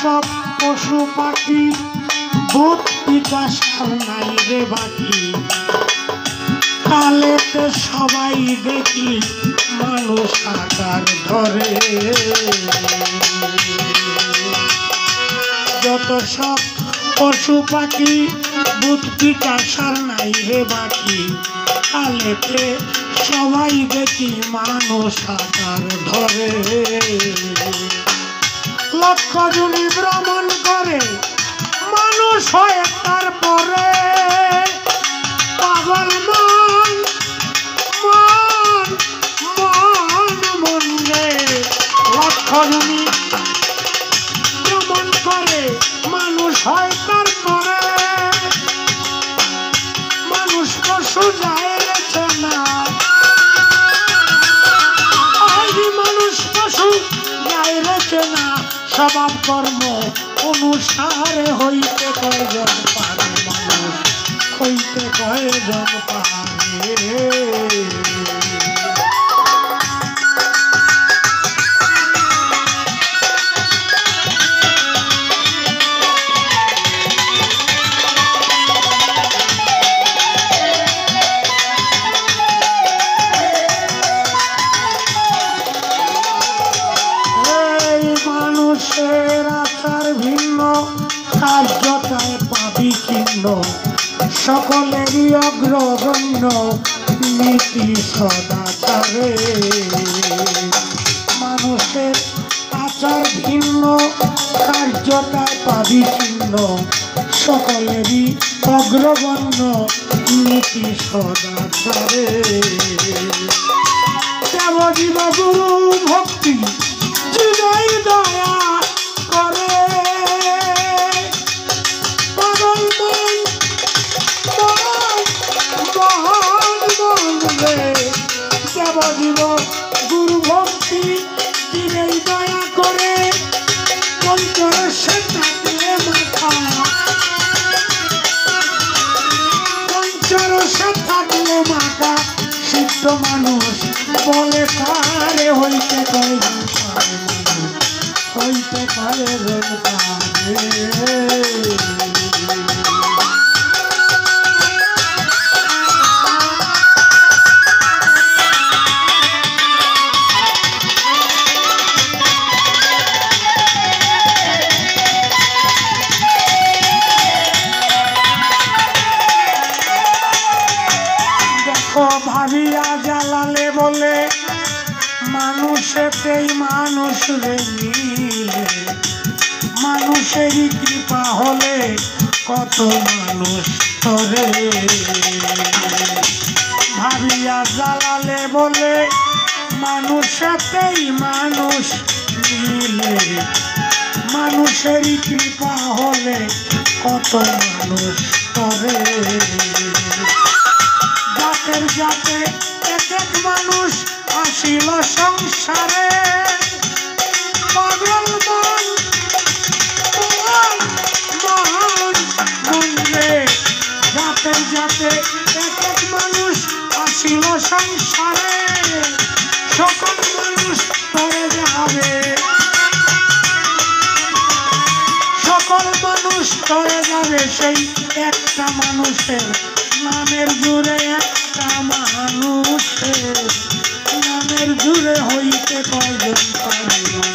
সব পশু পাখি ভূত পিতাস আর নাই রে বাকি কালেতে সবাই দেখি মানুষ আকার ধরে যত সব পশু পাখি ভূত পিতাস আর নাই রে বাকি কালেতে সবাই দেখি মানুষ আকার ধরে লক্ষ জুনি ভ্রমণ করে মানুষ হয় তারপরে পাগল মন মন মন মন রে লক্ষ জুনি ভ্রমণ করে মানুষ হয় তারপরে মানুষ পশু যায় রেছে না মানুষ পশু যায় রেছে না স্বভাব কর্ম অনুসারে হইতে কয়জন পারে মানুষ হইতে কয়জন পারে কার্যতায় পাবি চিহ্ন সকলেরই অগ্রগণ্য নীতি সদাচারে মানুষের আচার ভিন্ন কার্যতায় পাবি চিহ্ন সকলেরই অগ্রগণ্য নীতি সদাচারে দেবজীব গুরু ভক্তি হৃদয় দয়া করে দেবজীব গুরু ভক্তি দিনেই দয়া করে পঞ্চরসে থাকলে মাথা পঞ্চরসে থাকলে মাথা সিদ্ধ মানুষ বলে তারে হইতে কয়জন পারে হইতে কয়জন পারে ভাবিয়া জ্বালালে বলে মানুষেতেই মানুষ রে মিলে মানুষেরই কৃপা হলে কত মানুষ ধরে ভাবিয়া জ্বালালে বলে মানুষেতেই মানুষ মিলে মানুষেরই কৃপা হলে কত মানুষ ধরে জাতের জাতে এক এক মানুষ আসিল সংসারে পাগল মন মন মন রে জাতের জাতে এক এক মানুষ আসিল সংসারে সকল মানুষ তরে যাবে সকল মানুষ তরে যাবে সেই একটা মানুষের নামের জুড়ে একটা মানুষের নামের জুড়ে হইতে কয়জন পারে।